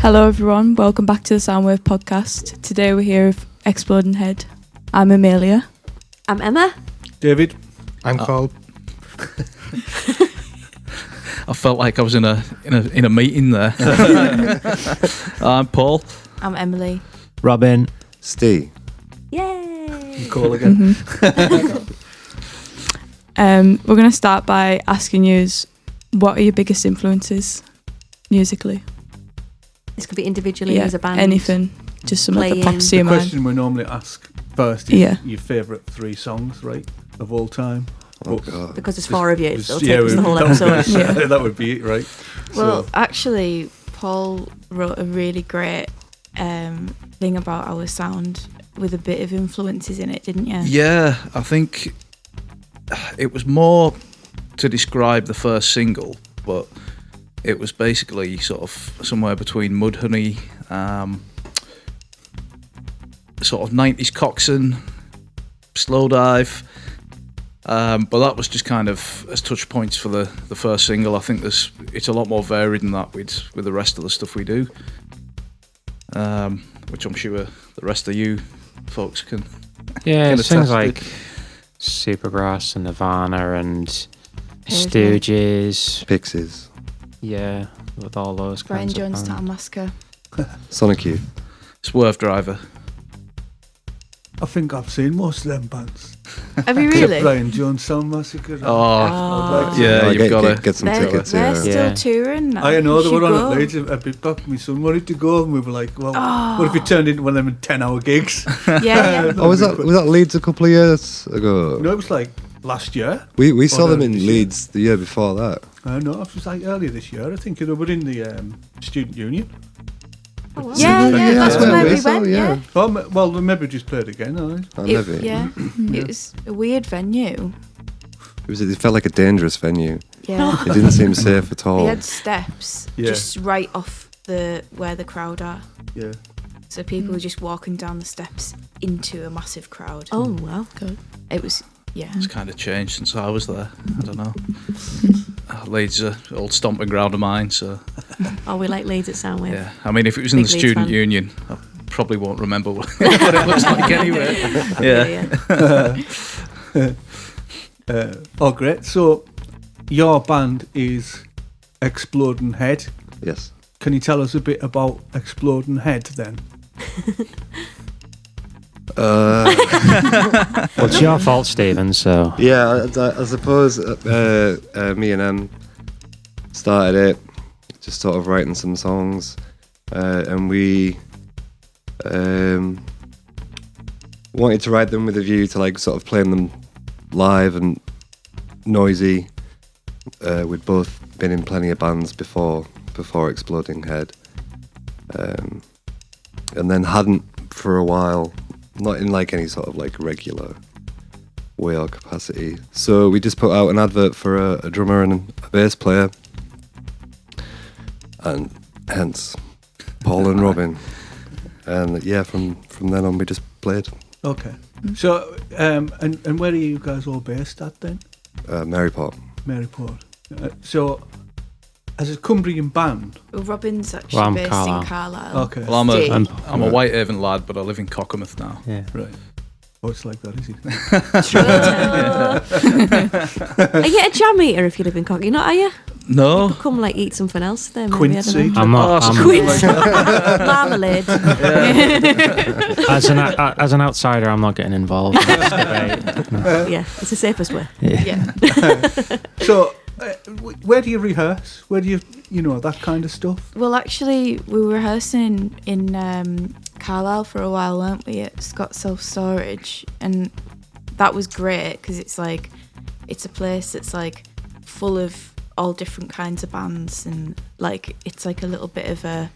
Hello everyone, welcome back to the Soundwave podcast. Today we're here with Exploding Head. I'm Amelia. I'm Emma. David. I'm Carl. I felt like I was in a meeting there. I'm Paul. I'm Emily. Robin. Steve. Yay! Call again. We're going to start by asking you, what are your biggest influences musically? This could be individually as a band. Anything. Just something that Playing. pops to The your mind. question we normally ask first is your favourite 3 songs, right, of all time. Oh, God. Because there's 4 of you, Just- it'll take us the whole episode. That would be it, right? Well, So, actually, Paul wrote a really great thing about our sound with a bit of influences in it, didn't you? Yeah, I think it was more to describe the first single, but it was basically sort of somewhere between Mudhoney, sort of 90s Coxswain, Slowdive. But that was just kind of as touch points for the first single. I think it's a lot more varied than that with the rest of the stuff we do, which I'm sure the rest of you folks can. Yeah, can it's things attest to. like Supergrass and Nirvana and Airdrie. Stooges. Pixies. Yeah, with all those Brian kinds Jones, of Town bands. Massacre. Sonic Youth. Swerve Driver. I think I've seen most of them bands. Have you Except really? Brian Jones, Sound Massacre. Oh, to- yeah, Oh, you've got to. get some They're, tickets. they're Yeah. still Yeah. touring now. I know You they should were on go. at Leeds. A bit back, my son wanted to go, and we were like, "Well, what if we turned into one of them 10-hour gigs?" Yeah. Oh, was that Leeds a couple of years ago? No, it was like last year. We saw them no, in this year. Leeds the year before that. No, it was like earlier this year. I think they were in the student union. Oh, wow. Yeah, Yeah, that's yeah, where we so, went, yeah. Oh, well, we maybe just played again. Maybe. Yeah, it was a weird venue. It felt like a dangerous venue. Yeah. It didn't seem safe at They all. had steps Yeah. just right off where the crowd are. Yeah. So people were just walking down the steps into a massive crowd. Oh, wow. It was, yeah. It's kind of changed since I was there. I don't know. Leeds is an old stomping ground of mine, so Oh, we like Leeds at Soundwave. yeah. I mean, if it was in Big the Leeds student fan. union, I probably won't remember what it looks like anyway. Yeah. Oh, great. So, your band is Exploding Head. Yes. Can you tell us a bit about Exploding Head then? Uh, Well, it's your fault, Stephen, so. yeah, I suppose me and Em started it, just sort of writing some songs, and we wanted to write them with a view to like sort of playing them live and noisy. We'd both been in plenty of bands before Exploding Head, and then hadn't for a while, not in like any sort of like regular way or capacity. So we just put out an advert for a drummer and a bass player, and hence Paul and Robin. And yeah, from then on we just played. Okay. So, and where are you guys all based at then? Maryport. Maryport. So, as a Cumbrian band. Well, Robin's actually Well, I'm based Carlisle. in Carlisle. Okay. Well, Steve. I'm a Whitehaven lad, but I live in Cockermouth now. Yeah. Right. Oh, it's like that, is it? Are you a jam eater if you live in Cock? You're not, are you? No. Come like eat something else then. Maybe, Quince I don't seed. know. I'm not. Oh, I'm, Quince. Marmalade. as an outsider, I'm not getting involved in this debate. Yeah, it's the safest way. Yeah. So, where do you rehearse? Where do you know, that kind of stuff? Well, actually, we were rehearsing in Carlisle for a while, weren't we, at Scott's Self Storage, and that was great because it's a place that's like full of all different kinds of bands, and like it's like a little bit of a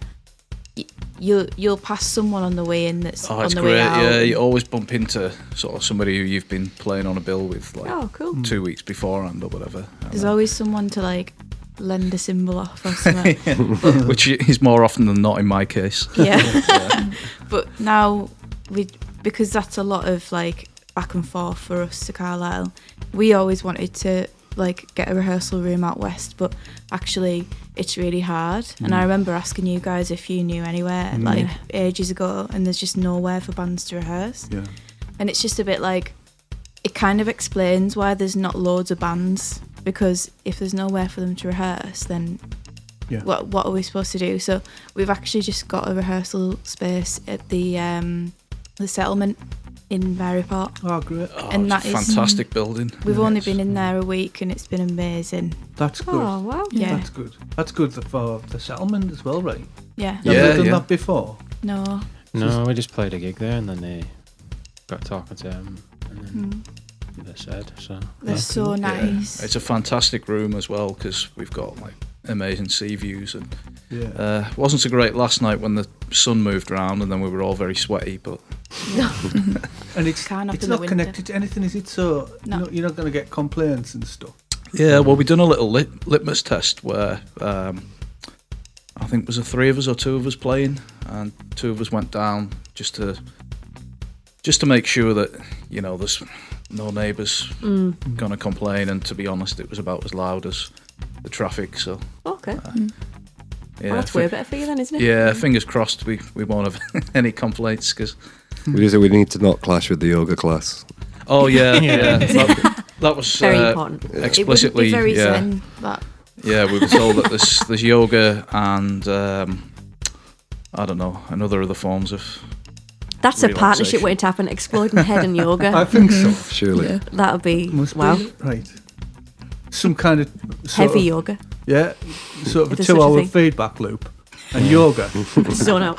you'll pass someone on the way in that's Oh, on it's the great. way out. Yeah, you always bump into sort of somebody who you've been playing on a bill with like Oh, cool. 2 weeks beforehand or whatever. There's always someone to like lend a cymbal off or something. Which is more often than not in my case. Yeah. But now because that's a lot of like back and forth for us to Carlisle, we always wanted to like get a rehearsal room out west, but actually it's really hard. And I remember asking you guys if you knew anywhere like ages ago, and there's just nowhere for bands to rehearse. Yeah. And it's just a bit like, it kind of explains why there's not loads of bands, because if there's nowhere for them to rehearse, then Yeah. what are we supposed to do? So we've actually just got a rehearsal space at the settlement in Maryport. Oh, great. And it's that a is- fantastic building. We've only Yes. been in there a week and it's been amazing. That's good. Oh, wow. Yeah. That's good. That's good for the settlement as well, right? Yeah. Have Yeah, they done yeah. that before? No. No, we just played a gig there and then they got talking to him and then they said, so. They're so nice. It's a fantastic room as well because we've got like amazing sea views, and Yeah. wasn't so great last night when the sun moved around and then we were all very sweaty, but And it's Can't have it's in the not winter. connected to anything, is it? So No. you're not going to get complaints and stuff. yeah, well, we done a little litmus test where I think was there 3 of us or 2 of us playing, and 2 of us went down just to make sure that, you know, there's no neighbours gonna complain. And to be honest, it was about as loud as the traffic. So Okay. yeah, Well, that's way better for you then, isn't it? yeah, fingers crossed we won't have any complaints because. We just say we need to not clash with the yoga class. Oh yeah, yeah. That was Very important. explicitly. It would be very Yeah, zen, that. yeah. We were told that there's yoga and I don't know, another of the forms of. That's a partnership Relaxation. waiting to happen. Exploding head and I yoga. think so. Surely. That would be Must wow. be. Right. Some kind of Heavy yoga. Yeah, sort of If a there's such a 2-hour thing. feedback loop and yoga. Zone out.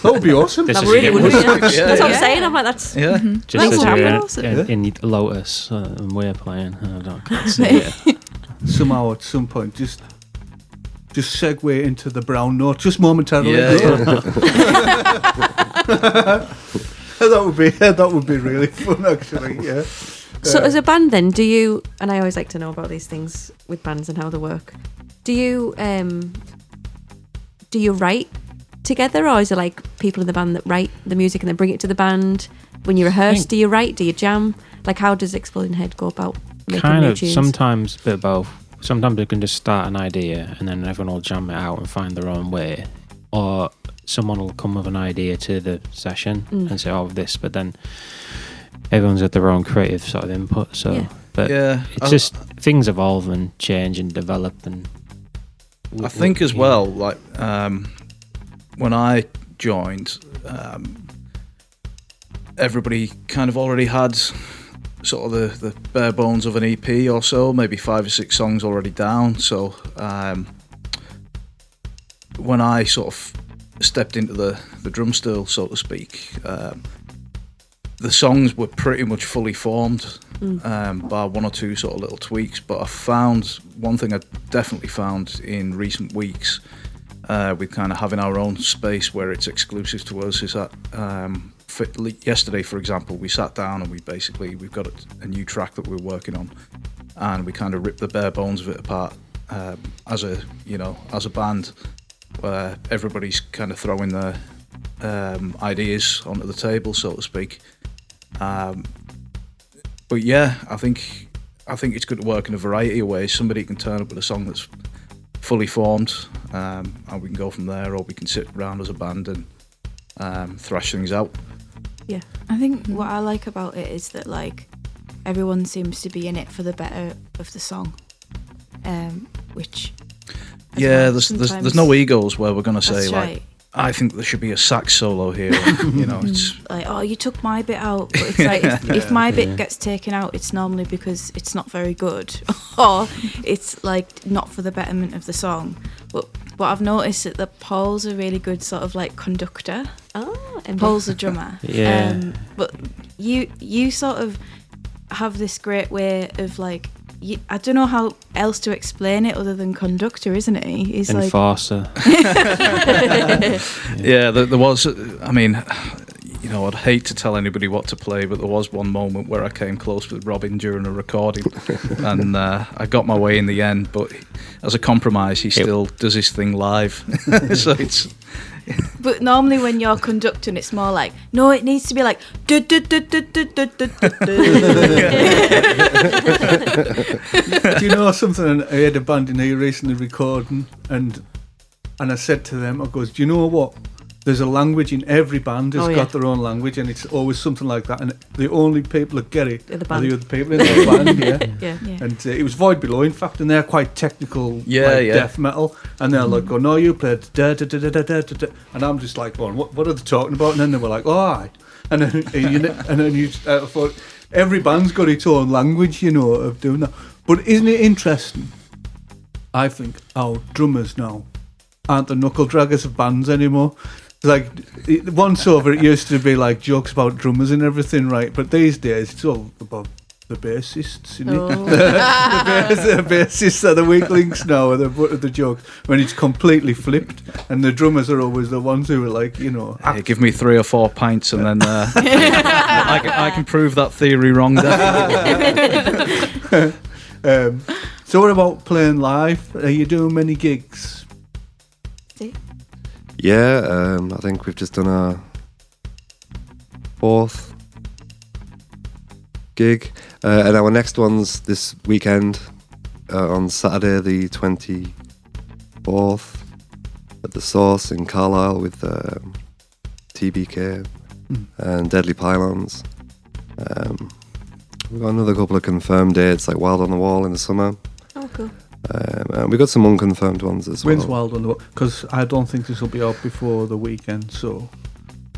That would be awesome. This That is really it. would be. Yeah. That's Yeah, what I'm yeah. saying. I'm like, that's Yeah. Just That's as what you're happened. in Lotus and we're playing, I can't see it. Somehow at some point, just segue into the brown note, just momentarily. Yeah, that would be really fun, actually. Yeah. So as a band then, do you, and I always like to know about these things with bands and how they work, do you write together, or is it like people in the band that write the music and then bring it to the band? When you rehearse, think- do you write, do you jam? Like how does Exploding Head go about making Kind new of, tunes? sometimes a bit of both. Sometimes we can just start an idea and then everyone will jam it out and find their own way. Or someone will come with an idea to the session and say, oh, this, but then everyone's got their own creative sort of input. So, Yeah. but Yeah, it's just things evolve and change and develop. And I think as well, like when I joined, everybody kind of already had sort of the bare bones of an EP or so, maybe 5 or 6 songs already down. So when I sort of stepped into the drum stool, so to speak, the songs were pretty much fully formed, bar 1 or 2 sort of little tweaks. But I found one thing I definitely found in recent weeks, with kind of having our own space where it's exclusive to us, is that yesterday, for example, we sat down and we've got a new track that we're working on, and we kind of ripped the bare bones of it apart as a band, where everybody's kind of throwing their ideas onto the table, so to speak. But yeah, I think it's good to work in a variety of ways. Somebody can turn up with a song that's fully formed, and we can go from there, or we can sit around as a band and thrash things out. Yeah. I think what I like about it is that like everyone seems to be in it for the better of the song, which as Yeah, well, there's sometimes- no egos where we're gonna say That's like, right. I think there should be a sax solo here. You know, it's Like, oh, you took my bit out, but it's like if my bit gets taken out, it's normally because it's not very good, or it's like not for the betterment of the song. But I've noticed that Paul's a really good sort of like conductor. Oh, and Paul's a drummer. Yeah. But you sort of have this great way of like, I don't know how else to explain it other than conductor, isn't it? He's Enforcer. yeah. There was. I mean, you know, I'd hate to tell anybody what to play, but there was one moment where I came close with Robin during a recording, and I got my way in the end. But as a compromise, he still does his thing live. So it's. But normally when you're conducting, it's more like, no, it needs to be like. Do, do, do, do, do, do, do, do. Do you know something? I had a band in here recently recording, and I said to them, I goes, do you know what? There's a language in every band has got their own language, and it's always something like that. And the only people that get it are the other people in the band. Yeah. And it was Void Below, in fact, and they're quite technical, death metal. And they're like, "Oh no, you played da da da da da da da," and I'm just like, going, "What are they talking about?" And then they were like, "Oh, aye." And then I thought every band's got its own language, you know, of doing that. But isn't it interesting? I think our drummers now aren't the knuckle draggers of bands anymore. Like, once over, it used to be like jokes about drummers and everything, right? But these days, it's all about the bassists, isn't it? The bassists are the weak links now, are the jokes, when it's completely flipped. And the drummers are always the ones who are like, you know... Hey, give me 3 or 4 pints and then I can prove that theory wrong. So what about playing live? Are you doing many gigs? Yeah, I think we've just done our 4th gig, and our next one's this weekend on Saturday the 24th at the Source in Carlisle with TBK and Deadly Pylons. We've got another couple of confirmed dates, like Wild on the Wall in the summer. Oh, cool. And we've got some unconfirmed ones as well. When's Wild on the Wall? Because I don't think this will be out before the weekend, so...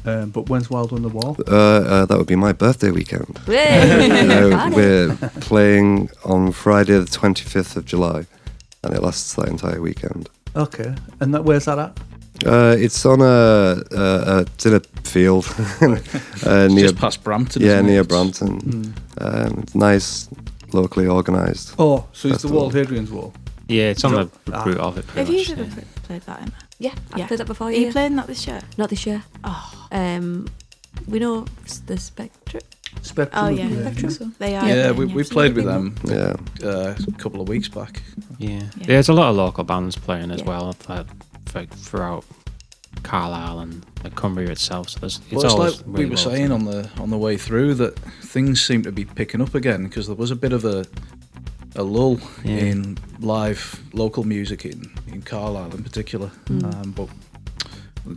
but when's Wild on the Wall? That would be my birthday weekend. We're playing on Friday the 25th of July, and it lasts that entire weekend. Okay, and where's that at? It's on it's in a field near, just past Brampton. Yeah, near Brampton. It's nice, locally organised. Oh, so it's the festival. Wall, Hadrian's Wall. Yeah, it's on the route of it. Have you ever played that, Emma? Yeah, I've played that before. Are you playing that this year? Not this year. Oh. We know the Spectre. Spectrum. Oh yeah, Spectrum. They are. Yeah, we played with them Yeah. a couple of weeks back. Yeah, there's a lot of local bands playing as well, like throughout Carlisle and like Cumbria itself. So it's always like really we were saying on the way through that things seem to be picking up again, because there was a bit of a lull in live local music in Carlisle in particular. But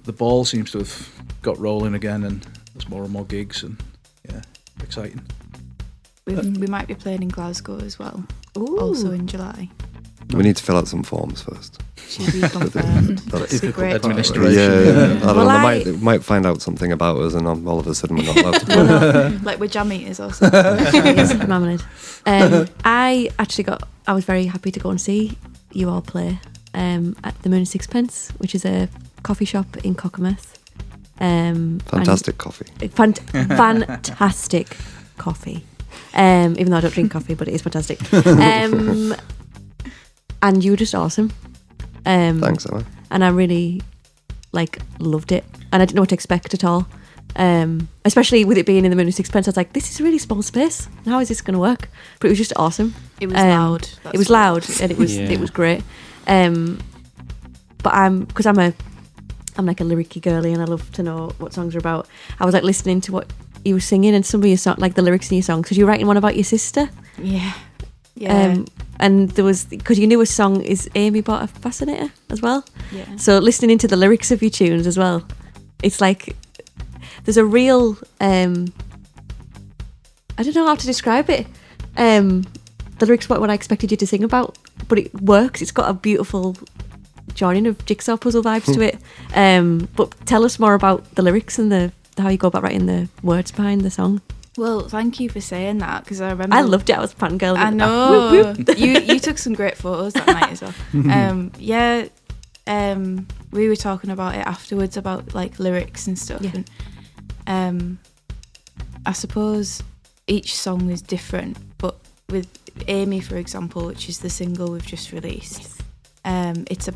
the ball seems to have got rolling again, and there's more and more gigs, and exciting. We might be playing in Glasgow as well. Ooh. Also in July. We need to fill out some forms first. Should be confirmed. That's Be great. administration. Yeah. I don't Well, know. They might find out something about us, and all of a sudden we're not allowed to play. Like we're jam eaters or something. Marmalade. I was very happy to go and see you all play at the Moon and Sixpence, which is a coffee shop in Cockermouth. Fantastic coffee. Fantastic coffee. Even though I don't drink coffee, but it is fantastic. And you were just awesome. Thanks, Emma. And I really loved it, and I didn't know what to expect at all. Especially with it being in the Moon and Sixpence, I was like, this is a really small space. How is this going to work? But it was just awesome. It was loud. It was loud, and it was great. But I'm like a lyricy girly, and I love to know what songs are about. I was like listening to what you were singing, and some of your songs, like the lyrics in your songs, because you were writing one about your sister. Yeah. And there was, because your newest song is Amy Bought a Fascinator as well. Yeah. So listening into the lyrics of your tunes as well, it's like there's a real I don't know how to describe it. The lyrics weren't what I expected you to sing about, but it works. It's got a beautiful joining of jigsaw puzzle vibes to it. But tell us more about the lyrics and how you go about writing the words behind the song. Well, thank you for saying that, because I remember... I loved it. I was fangirling. I know. You took some great photos that night as well. We were talking about it afterwards, about like lyrics and stuff. Yeah. And I suppose each song is different, but with Amy, for example, which is the single we've just released, it's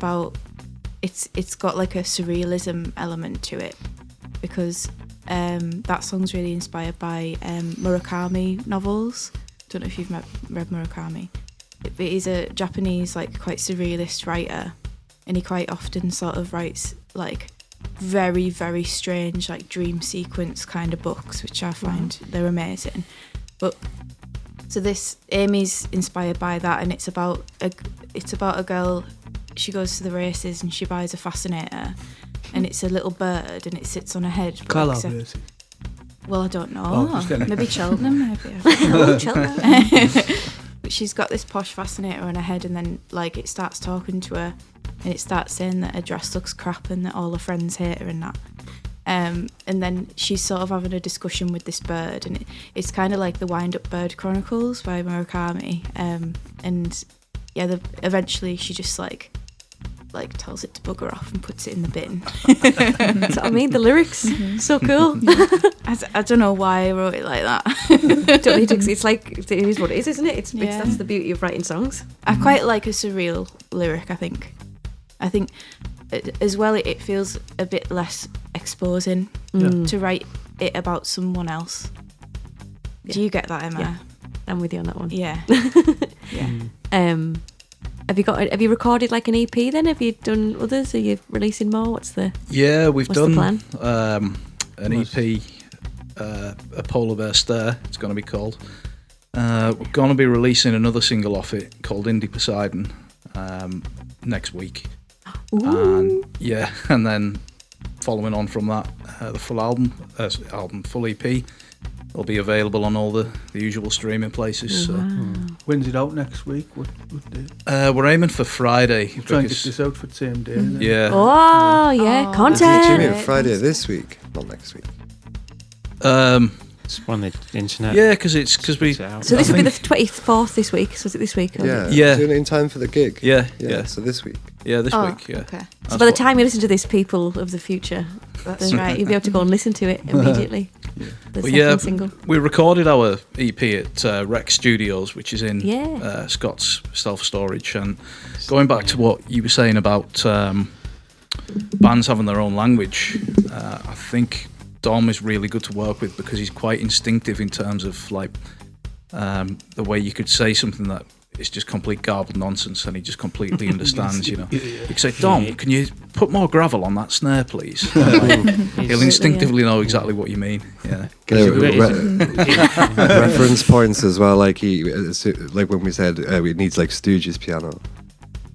got like a surrealism element to it, because that song's really inspired by Murakami novels. Don't know if you've read Murakami. But he's a Japanese, like, quite surrealist writer, and he quite often sort of writes like very, very strange, like, dream sequence kind of books, which I find they're amazing. But so this Amy's inspired by that, and it's about a girl. She goes to the races and she buys a fascinator, and it's a little bird and it sits on her head. Carlisle races. Well, I don't know. Oh, Maybe Cheltenham, maybe. Oh, Cheltenham. But she's got this posh fascinator on her head, and then, like, it starts talking to her, and it starts saying that her dress looks crap and that all her friends hate her and that. And then she's sort of having a discussion with this bird, and it's kind of like the Wind Up Bird Chronicles by Murakami. And yeah, eventually she just like tells it to bugger off and puts it in the bin. That's what I mean. The lyrics, so cool. I don't know why I wrote it like that. Don't need to, it's like, it is what it is, isn't it? That's the beauty of writing songs. I quite like a surreal lyric, I think. As well, it feels a bit less exposing to write it about someone else. Yeah. Do you get that, Emma? Yeah. I'm with you on that one. Yeah. Yeah. Have you recorded like an EP then? Have you done others? Are you releasing more? What's the We've what's done the plan? An EP, a polar bear stare. It's going to be called. We're going to be releasing another single off it called Indie Poseidon next week. Ooh. And then following on from that, the full full EP will be available on all the usual streaming places. Wow. When's it out next week? What day? We're aiming for Friday. We're trying to get this out for the same day. Isn't it? Yeah. Oh, yeah, Oh. content. Do you mean Friday this week, not next week? It's on the internet. Yeah, because we. It's out. So this will be the I 24th this week. So is it this week? Or Yeah. Yeah. Doing it in time for the gig. Yeah. So this week. Yeah, this Oh, week. Yeah. okay. So That's by the what- time you listen to this, people of the future, That's then you'll be able to go and listen to it immediately. The But second single. we recorded our EP at Rex Studios, which is in Yeah. Scott's self-storage. And going back to what you were saying about bands having their own language, I think Dom is really good to work with because he's quite instinctive in terms of like the way you could say something that is just complete garbled nonsense and he just completely understands, you know. You could say, Dom, can you put more gravel on that snare, please? He'll instinctively know exactly what you mean. Yeah. Reference points as well, like like when we said it needs like Stooges piano.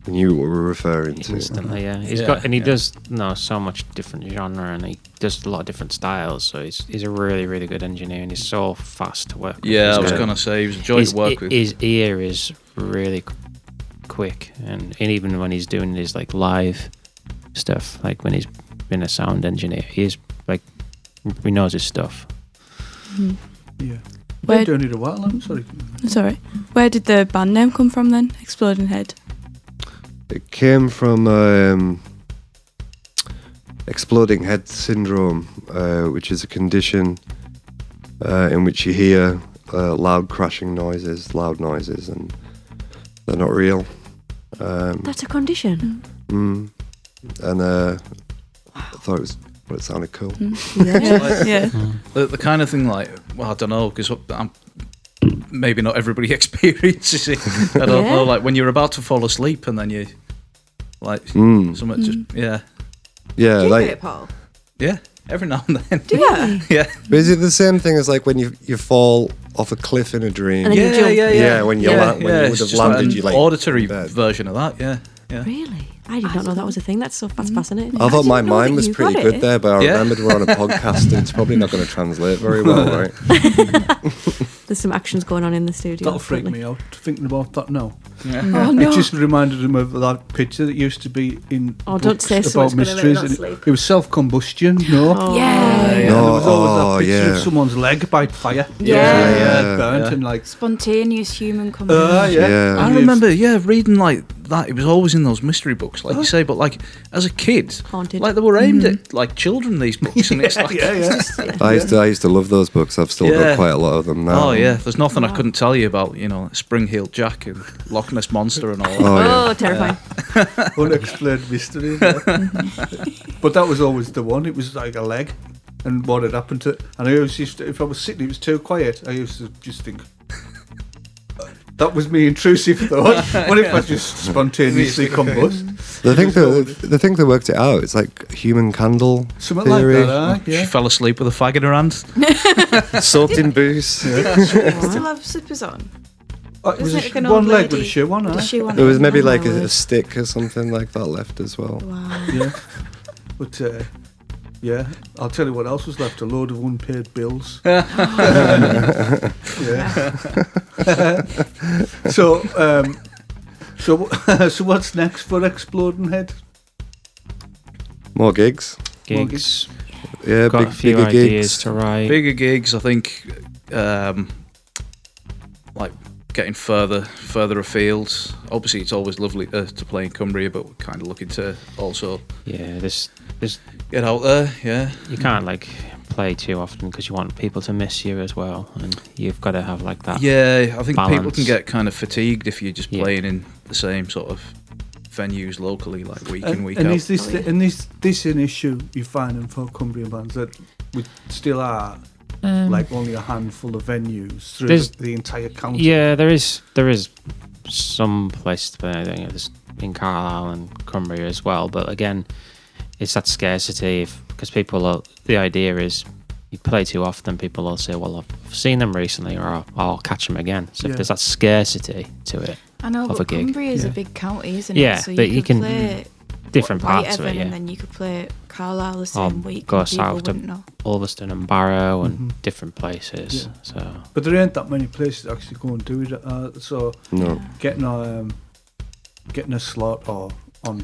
You knew what we were referring to. Instantly, yeah. He does know so much different genre, and he does a lot of different styles. So he's a really, really good engineer, and he's so fast to work with. Yeah, I was gonna say he was a joy to work with. His ear is really quick, and even when he's doing his like live stuff, like when he's been a sound engineer, he knows his stuff. Yeah. Where- Been doing it a while. I'm sorry. Sorry. Where did the band name come from then? Exploding Head. It came from exploding head syndrome, which is a condition in which you hear loud crashing noises, loud noises, and they're not real. That's a condition. And I thought it sounded cool. Yeah. The kind of thing like, well, I don't know, because maybe not everybody experiences it. I don't know, like when you're about to fall asleep and then you, like, something just, yeah. Yeah, Do you like get it, Paul? Yeah, every now and then. Yeah. Yeah. but is it the same thing as like when you fall off a cliff in a dream? And then you jump. Yeah, when you when you it's would have just landed, an you like auditory bed. version of that, yeah. Really? I did not know that was a thing. That's fascinating. I thought my didn't know mind that was you pretty got good it. there, but I Yeah. remembered we're on a podcast and it's probably not going to translate very well, right? There's some actions going on in the studio. That'll freak definitely. me out thinking about that now. Yeah. Oh no. It just reminded him of that picture that used to be in Oh, don't books say so, about it's gonna make me mysteries. not and sleep. it was self-combustion, no? Oh. Yeah. And there No, was always oh, that picture yeah. of someone's leg by fire. Yeah. burnt Yeah. and like. Spontaneous human combustion. Yeah. I remember, reading like that. It was always in those mystery books, like you say, but like as a kid, Haunted. like they were aimed at like children, these books, and it's like, I used to love those books. I've still Yeah. got quite a lot of them now. oh yeah, there's nothing I couldn't tell you about, Spring-Heeled Jack and Loch Ness Monster and all that. Oh, yeah. Oh, terrifying. Unexplained mystery. But that was always the one. It was like a leg. and what had happened to it. And I always used to, if I was sitting, it was too quiet, I used to just think, that was me intrusive thought. What if I just spontaneously combust? The thing that worked it out, it's like human candle Something theory. like that, She fell asleep with a fag in her hand. Soaked in booze. Still have slippers on. It was Isn't it like an old one leg with lady a shoe on, with a eh? shoe on There it? was maybe Oh, like my a word. stick or something like that left as well. Wow. Yeah. But, yeah, I'll tell you what else was left, a load of unpaid bills. Yeah. So what's next for Exploding Head? More gigs. Gigs. Yeah, Got a few bigger ideas gigs. to write. Bigger gigs, I think, like getting further afield. Obviously, it's always lovely to play in Cumbria, but we're kind of looking to also Yeah, there's get out there. Yeah, you can't like play too often because you want people to miss you as well, and you've got to have like that. yeah. I think people balance. can get kind of fatigued if you're just Yeah. playing in the same sort of venues locally, like week in, week and out. is this an issue you're finding for Cumbrian bands, that we still are like only a handful of venues through There's- the entire county? Yeah, there is some places to play. I think there's in Carlisle and Cumbria as well. But again, it's that scarcity because the idea is you play too often, people will say, well, I've seen them recently, or I'll catch them again. So Yeah. if there's that scarcity to it, I know, of a but gig. Cumbria is Yeah. a big county, isn't Yeah, it? So but you you could can- play different White parts of it, Evan, yeah. and then you could play Carlisle the Or same week. go and people south to wouldn't know. Ulverston and Barrow and Mhm. different places. Yeah. So But there ain't that many places to actually go and do it. So No. getting a slot or on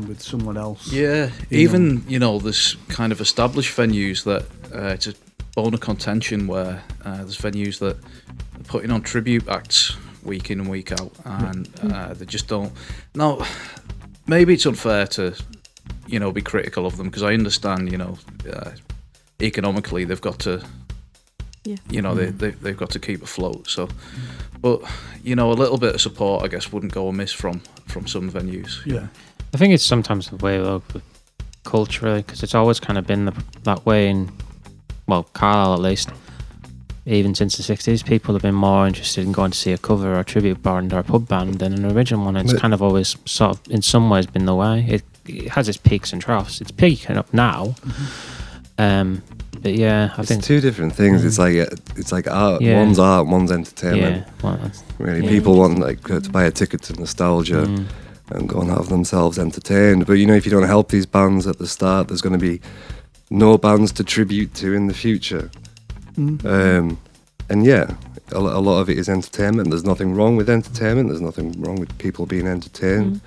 with someone else. Yeah, You even there's kind of established venues that it's a bone of contention where there's venues that are putting on tribute acts week in and week out, and they just don't. Now, maybe it's unfair to be critical of them, because I understand economically they've got to. Yeah. They've got to keep afloat. So, but a little bit of support, I guess, wouldn't go amiss from some venues. Yeah. I think it's sometimes the way culturally, because it's always kind of been that way in, well, Carlisle at least. Even since the 60s, people have been more interested in going to see a cover or a tribute band or a pub band than an original one. It's But- kind of always sort of, in some ways, been the way. It has its peaks and troughs. It's peaking up now. But yeah, I It's think... two different things. It's like art. Yeah. One's art, one's entertainment. Yeah, well, that's- Really, Yeah. people want to buy a ticket to nostalgia and go and have themselves entertained. But if you don't help these bands at the start, there's going to be no bands to tribute to in the future. And yeah, a lot of it is entertainment. There's nothing wrong with entertainment. There's nothing wrong with people being entertained.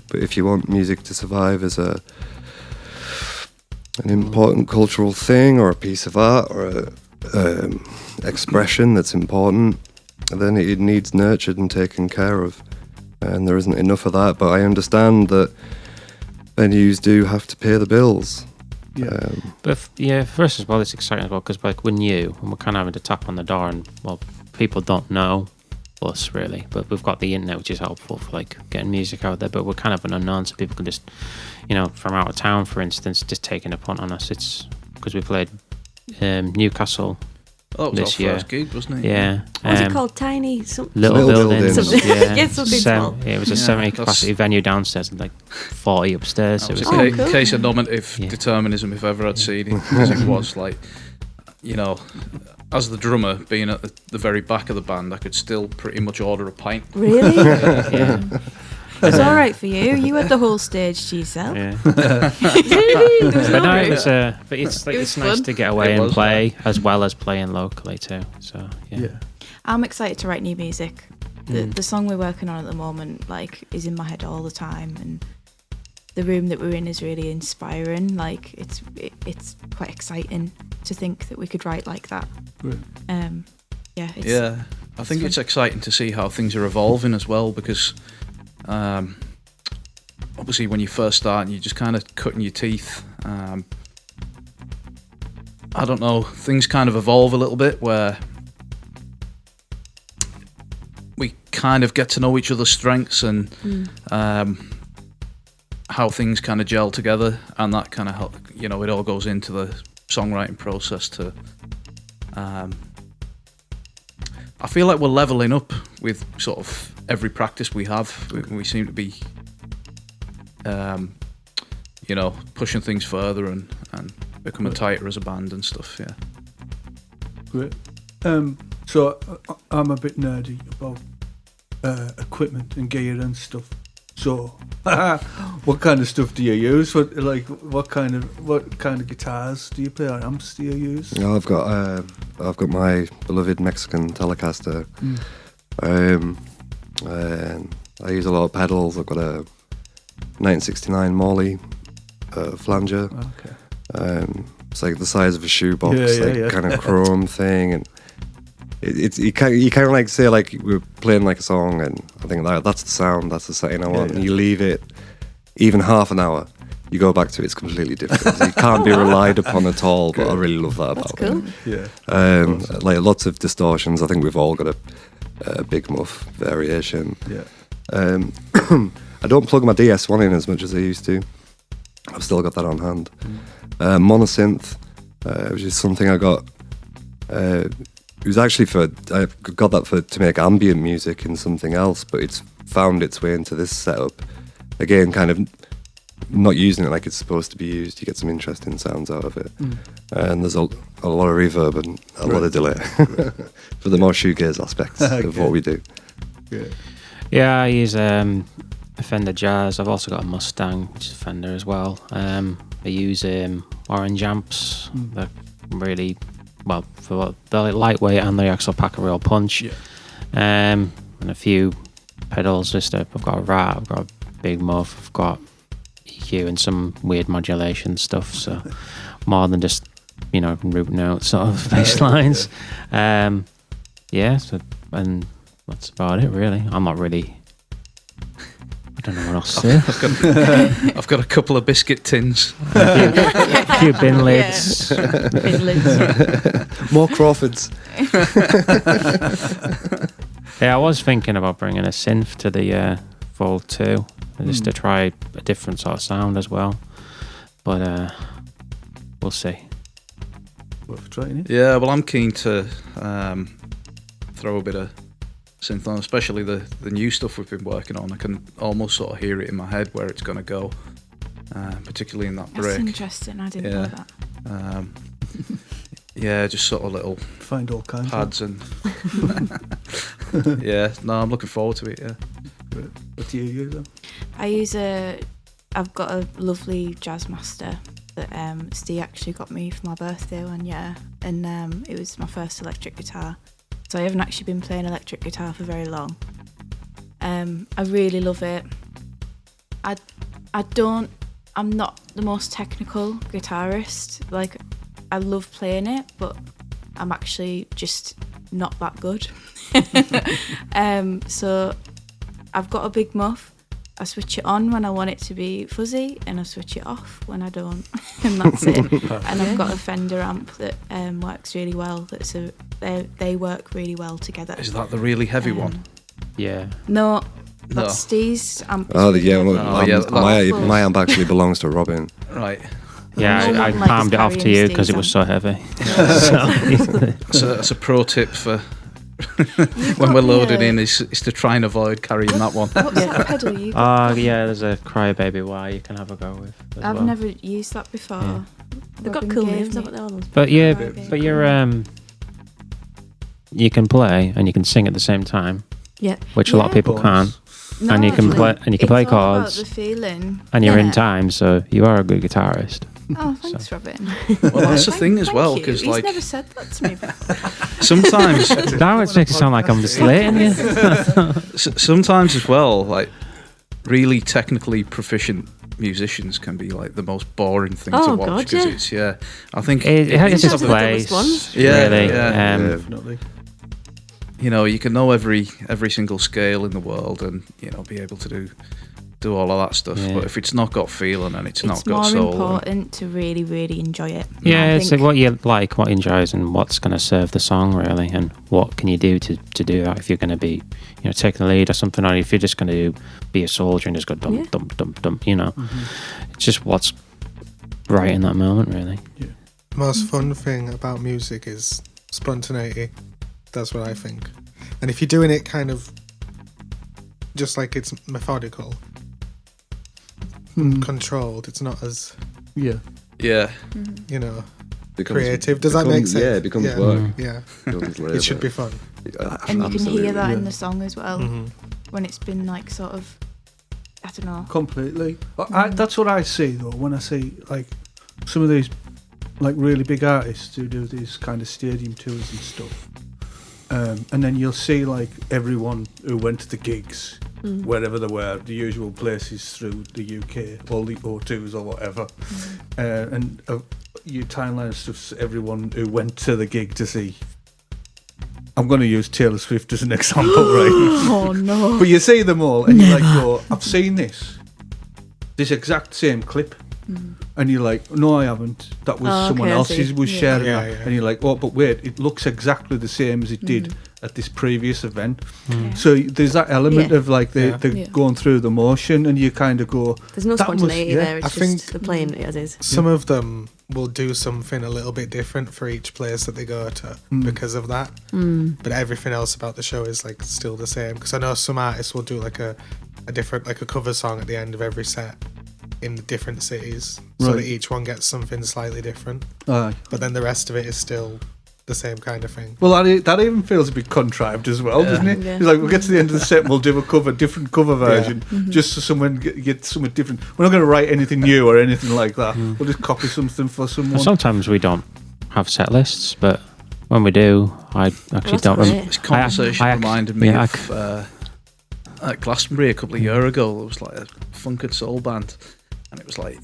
But if you want music to survive as an important cultural thing or a piece of art or a expression that's important, then it needs nurtured and taken care of. And there isn't enough of that. But I understand that venues do have to pay the bills. Yeah. But for us as well, it's exciting as well because we're new and we're kind of having to tap on the door, and well, people don't know us really, but we've got the internet, which is helpful for like getting music out there. But we're kind of an unknown, so people can just, from out of town, for instance, just taking a punt on us. It's because we played Newcastle That was this our year. first gig, wasn't it? Yeah, What's it called? Tiny? Some, Little Little buildings. buildings. Yeah, Yeah, something small. It was a Yeah, 70 that's- capacity venue downstairs and like 40 upstairs. That It was was a Oh, cool. case of nominative Yeah. determinism if ever I'd seen it. Because it was like, as the drummer being at the very back of the band, I could still pretty much order a pint. Really? yeah, It's all right for you. You had the whole stage to yourself. yeah. There was But no, no- it was, but it's like It was it's nice fun. to get away It and was, play as well as playing locally too. So yeah. I'm excited to write new music. The song we're working on at the moment, is in my head all the time, and the room that we're in is really inspiring. It's quite exciting to think that we could write like that. Right. Yeah, I think it's exciting to see how things are evolving as well, because obviously when you first start and you're just kind of cutting your teeth, I don't know, things kind of evolve a little bit where we kind of get to know each other's strengths and how things kind of gel together, and that kind of help, it all goes into the songwriting process to. I feel like we're leveling up with sort of every practice we have. We seem to be, pushing things further and becoming tighter as a band and stuff. Yeah. Great. So I'm a bit nerdy about equipment and gear and stuff. So, what kind of stuff do you use? What kind of guitars do you play, or amps do you use? Yeah, I've got my beloved Mexican Telecaster. And I use a lot of pedals. I've got a 1969 Morley flanger. Okay. It's like the size of a shoebox, kind of chrome thing, and you kind of like say like we're playing like a song, and I think that's the sound, that's the setting I want. And you leave it even half an hour, you go back to it, it's completely different. You can't be relied upon at all. But I really love that about cool. it. Yeah. Like lots of distortions. I think we've all got a big muff variation. Yeah. I don't plug my DS1 in as much as I used to. I've still got that on hand. Monosynth, which is something I got. It was actually I got that to make ambient music in something else, but it's found its way into this setup. Again, kind of not using it like it's supposed to be used. You get some interesting sounds out of it. And there's a lot of reverb and a lot of delay for the more shoegaze aspects of what we do. Yeah, I use a Fender Jazz. I've also got a Mustang, which is a Fender as well. I use orange amps. They're really, well, for they're lightweight and they actually pack a real punch. And a few pedals. I've got a Rat, I've got a big muff, I've got EQ and some weird modulation stuff. So more than just root note sort of bass lines. And that's about it really. I'm not really. I don't know what else to say. I've got a couple of biscuit tins. a few bin lids. Bin lids. More Crawfords. Yeah, I was thinking about bringing a synth to the Fold 2, just to try a different sort of sound as well. But we'll see. Worth trying it. Yeah, well, I'm keen to throw a bit of synth on, especially the new stuff we've been working on. I can almost sort of hear it in my head where it's going to go, particularly in that break. That's interesting. I didn't know that. Yeah, just sort of little find all kinds pads and yeah. No, I'm looking forward to it. Yeah. What do you use then? I've got a lovely jazz master that Steve actually got me for my birthday one year, and it was my first electric guitar. So I haven't actually been playing electric guitar for very long. I really love it. I'm not the most technical guitarist. Like, I love playing it, but I'm actually just not that good. So I've got a big muff. I switch it on when I want it to be fuzzy, and I switch it off when I don't, and that's it. And I've got a Fender amp that works really well. They work really well together. Is that the really heavy one? Yeah. No. That's Steve's amp. My amp actually belongs to Robin. Right. Yeah, I palmed it off to you because it was so heavy. That's a pro tip for when we're loading in is to try and avoid carrying that one. What sort of pedal you got? Yeah, there's a Crybaby Y you can have a go with. I've never used that before. Yeah. They've got cool names, haven't they? All those. But you're you can play and you can sing at the same time. Yeah. Which a lot of people can't. No, and you can play it's chords. All about the feeling. And you're in time, so you are a good guitarist. Oh, thanks, Robin. Well, that's the thing as well, because He's never said that to me before. sometimes now it makes it sound like I'm slating you. Sometimes as well, like really technically proficient musicians can be like the most boring thing to watch because it's I think it has its place. Really. Definitely. You know, you can know every single scale in the world, and be able to do all of that stuff. Yeah. But if it's not got feeling and it's not got soul, it's more important to really, really enjoy it. Yeah, it's like what you like, what you enjoys, and what's going to serve the song really, and what can you do to do that if you're going to be, taking the lead or something, or if you're just going to be a soldier and just go dum dum dum dum. It's just what's right in that moment, really. Yeah. most fun thing about music is spontaneity. That's what I think. And if you're doing it kind of just like it's methodical, controlled, it's not as Yeah. you know, Becomes- creative. Does that make sense? Yeah, it becomes work. Yeah. Becomes It should be fun. And you can hear that in Yeah. the song as well Mm-hmm. when it's been like sort of, I don't know. Completely. That's what I see though when I see like some of these like really big artists who do these kind of stadium tours and stuff. And then you'll see like everyone who went to the gigs, wherever they were, the usual places through the UK, all the O2s or whatever, and your timeline of stuff's everyone who went to the gig to see. I'm going to use Taylor Swift as an example, right? Oh no. But you see them all, and you're like, "Go, I've seen this exact same clip." And you're like, no, I haven't. That was Oh, someone okay, I else see. who was sharing Yeah, that. yeah. And you're like, oh, but wait, it looks exactly the same as it did at this previous event. Yeah. So there's that element Yeah. of like the Yeah. going through the motion, and you kind of go, There's no That must- spontaneity yeah. there. It's I just think- the playing it as is. Some of them will do something a little bit different for each place that they go to because of that. But everything else about the show is like still the same. Because I know some artists will do like a different, like a cover song at the end of every set in the different cities, so Right. that each one gets something slightly different. aye. But then the rest of it is still the same kind of thing. Well, that even feels a bit contrived as well, doesn't it? Yeah. It's like we'll get to the end of the set and we'll do a different cover version, just so someone get something different. We're not going to write anything new or anything like that. We'll just copy something for someone. Sometimes we don't have set lists, but when we do, I actually that's don't great. remember. This conversation reminded me of at Glastonbury a couple of years ago. There was like a funk and soul band, and it was like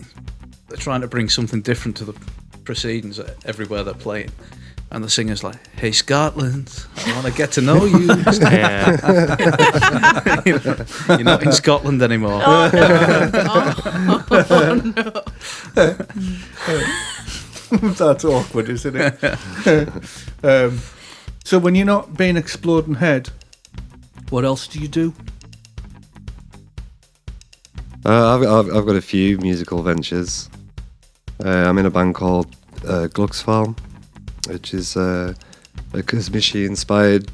they're trying to bring something different to the proceedings everywhere they're playing. And the singer's like, "Hey Scotland, I want to get to know you." You know, you're not in Scotland anymore. That's awkward, isn't it? So when you're not being Exploding Head, what else do you do? I've got a few musical ventures. I'm in a band called Glucksfarm, which is a Kazmishi-inspired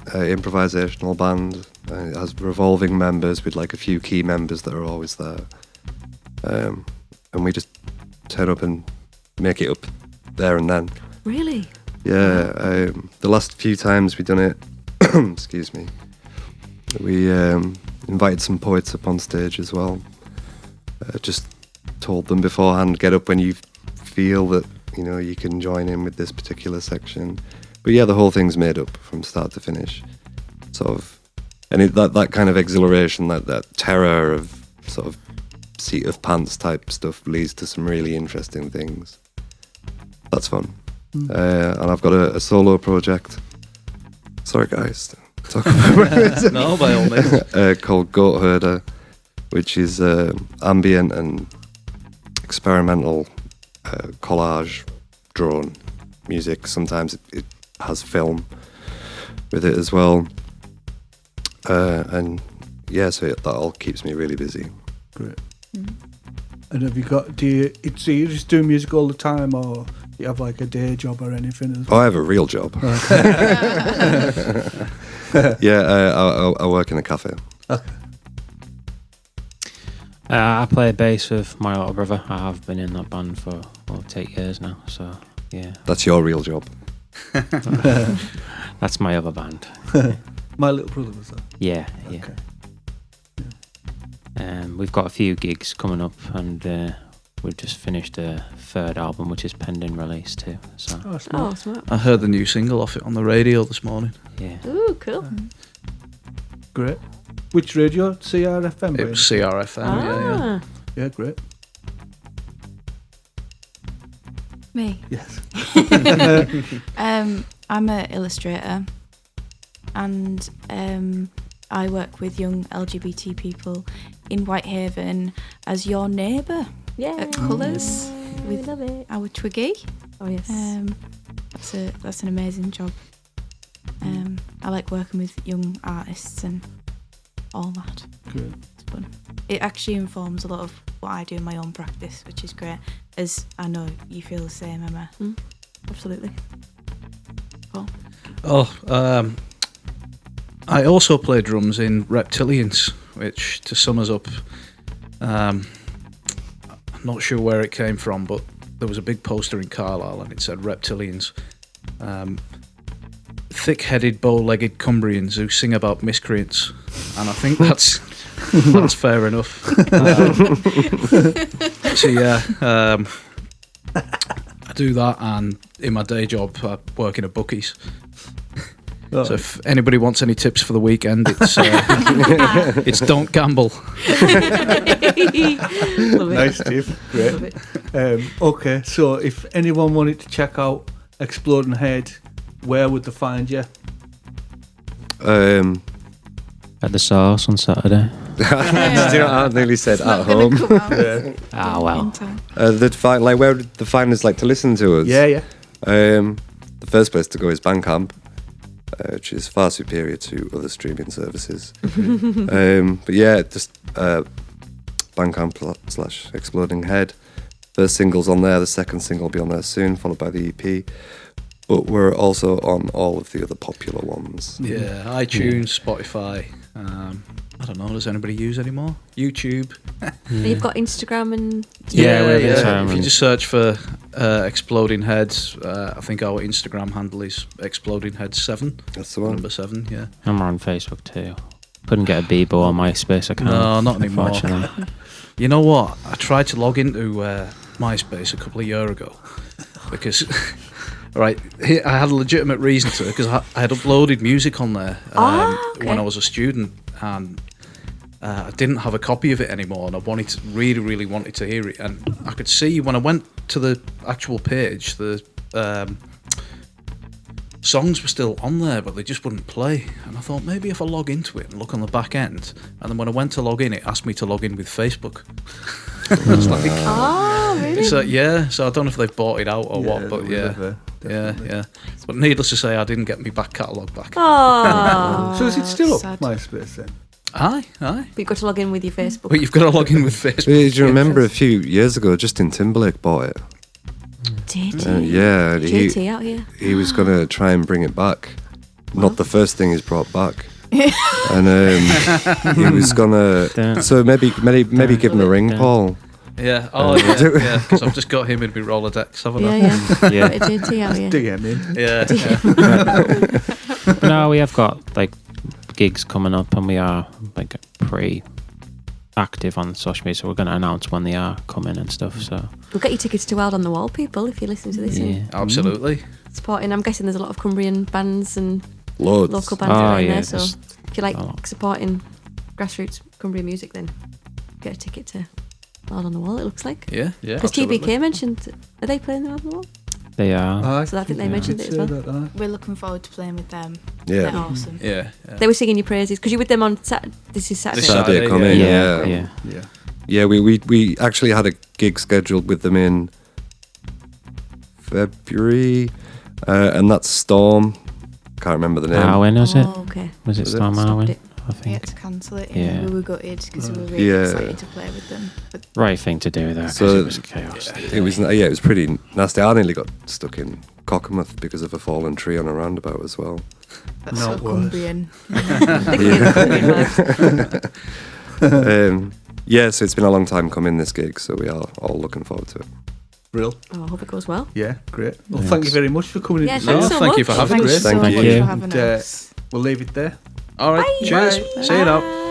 improvisational band. It has revolving members with like a few key members that are always there. And we just turn up and make it up there and then. Really? Yeah, the last few times we've done it, excuse me, we invited some poets up on stage as well. Just told them beforehand, get up when you feel that, you know, you can join in with this particular section. But yeah, the whole thing's made up from start to finish. Sort of, and that kind of exhilaration, that terror of sort of seat of pants type stuff leads to some really interesting things. That's fun. And I've got a solo project. Sorry guys. Talk about it. No, by all means. Called Goat Herder, which is ambient and experimental collage drawn music. Sometimes it has film with it as well. And yeah, so that all keeps me really busy. Great. And have you got? So you just do music all the time, or you have like a day job or anything? As well? Oh, I have a real job. Yeah, I work in a cafe. Okay. I play bass with my little brother. I have been in that band for 8 years now, so yeah. That's your real job. That's my other band. My little brother was that. Yeah. Okay. We've got a few gigs coming up, and we've just finished a third album, which is pending release too. So Oh, smart. Oh, smart. I heard the new single off it on the radio this morning. yeah. Ooh, cool. Great. Which radio? CRFM? It was CRFM, yeah. Yeah, great. Me. Yes. I'm an illustrator, and I work with young LGBT people in Whitehaven as your neighbour Yeah. at Colours We with love it. our Twiggy. Oh, yes. That's an amazing job. I like working with young artists and all that. Great. It's fun. It actually informs a lot of what I do in my own practice, which is great. as I know you feel the same, Emma. Absolutely. Oh, I also play drums in Reptilians, which, to sum us up, I'm not sure where it came from, but there was a big poster in Carlisle and it said Reptilians. Thick-headed, bow-legged Cumbrians who sing about miscreants. And I think that's fair enough. So yeah, I do that, and in my day job I work in a bookies. Oh. So if anybody wants any tips for the weekend, it's it's don't gamble. Love it. Nice tip. Great. Love it. Okay, so if anyone wanted to check out Exploding Head, where would they find you? At the Source on Saturday. I nearly said It's at not gonna home. come out Ah, well. in time. They'd find, like, where would the finders like to listen to us? Yeah. The first place to go is Bandcamp, which is far superior to other streaming services. But yeah, just Bandcamp / Exploding Head. First single's on there, the second single will be on there soon, followed by the EP. But we're also on all of the other popular ones. Yeah, iTunes, Spotify. I don't know, does anybody use anymore? YouTube. You've got Instagram and Yeah, we're If you just search for Exploding Heads, I think our Instagram handle is Exploding Heads 7. That's the one. Number 7, yeah. And we're on Facebook too. Couldn't get a Bebo on MySpace account. No, not anymore. Unfortunately. You know what? I tried to log into MySpace a couple of years ago because, right, I had a legitimate reason to, because I had uploaded music on there when I was a student, and I didn't have a copy of it anymore, and I really wanted to hear it. And I could see when I went to the actual page, the songs were still on there, but they just wouldn't play. And I thought, maybe if I log into it and look on the back end, and then when I went to log in, it asked me to log in with Facebook. I was like, really? so I don't know if they've bought it out or what, but yeah. But needless to say, I didn't get my back catalogue back. Oh. So is it still up, sad. MySpace then? Aye. But you've got to log in with your Facebook. But you've got to log in with Facebook. Do you remember a few years ago, Justin Timberlake bought it? Did he? Yeah, JT out here. he was going to try and bring it back. Not the first thing he's brought back. And he was going to... So maybe give him a ring, Paul. Yeah. Oh, yeah. Because I've just got him in my Rolodex, haven't I? Yeah. Bit of JT out here. Dig him in. Yeah. But no, we have got like gigs coming up, and we are like pretty active on social media, so we're going to announce when they are coming and stuff. So We'll get your tickets to Wild on the Wall, people, if you listen to this. yeah. Absolutely. Supporting, I'm guessing there's a lot of Cumbrian bands and Loads. local bands around yeah, there, so there's if you like a lot. supporting grassroots Cumbrian music, then get a ticket to Wild on the Wall, it looks like. Yeah. Because TBK mentioned, are they playing the Wild on the Wall? They are. So I think they mentioned it as well. We're looking forward to playing with them. Yeah. They're awesome. Yeah. They were singing your praises, because you're with them on this is Saturday. This Saturday coming, Yeah. Yeah, we actually had a gig scheduled with them in February, and that's Storm. Can't remember the name. Arwen, was it? Oh, okay. Was it Was it? Storm Stopped Arwen? it. I We had think. to cancel it. Yeah. We were gutted because we were really Yeah. excited to play with them. But Right thing to do there, because So- it was chaos. It was pretty nasty. I nearly got stuck in Cockermouth because of a fallen tree on a roundabout as well. that's Not so worse. Cumbrian. Yeah, so it's been a long time coming, this gig, so we are all looking forward to it. Brill. Oh, I hope it goes well. Yeah, great. Well, thank you very much for coming Yeah, in. thanks so thank much. you for having Thank us. you so Thank much you. for having And, us. we'll leave it there. All right. Bye. Cheers. Bye. See you now.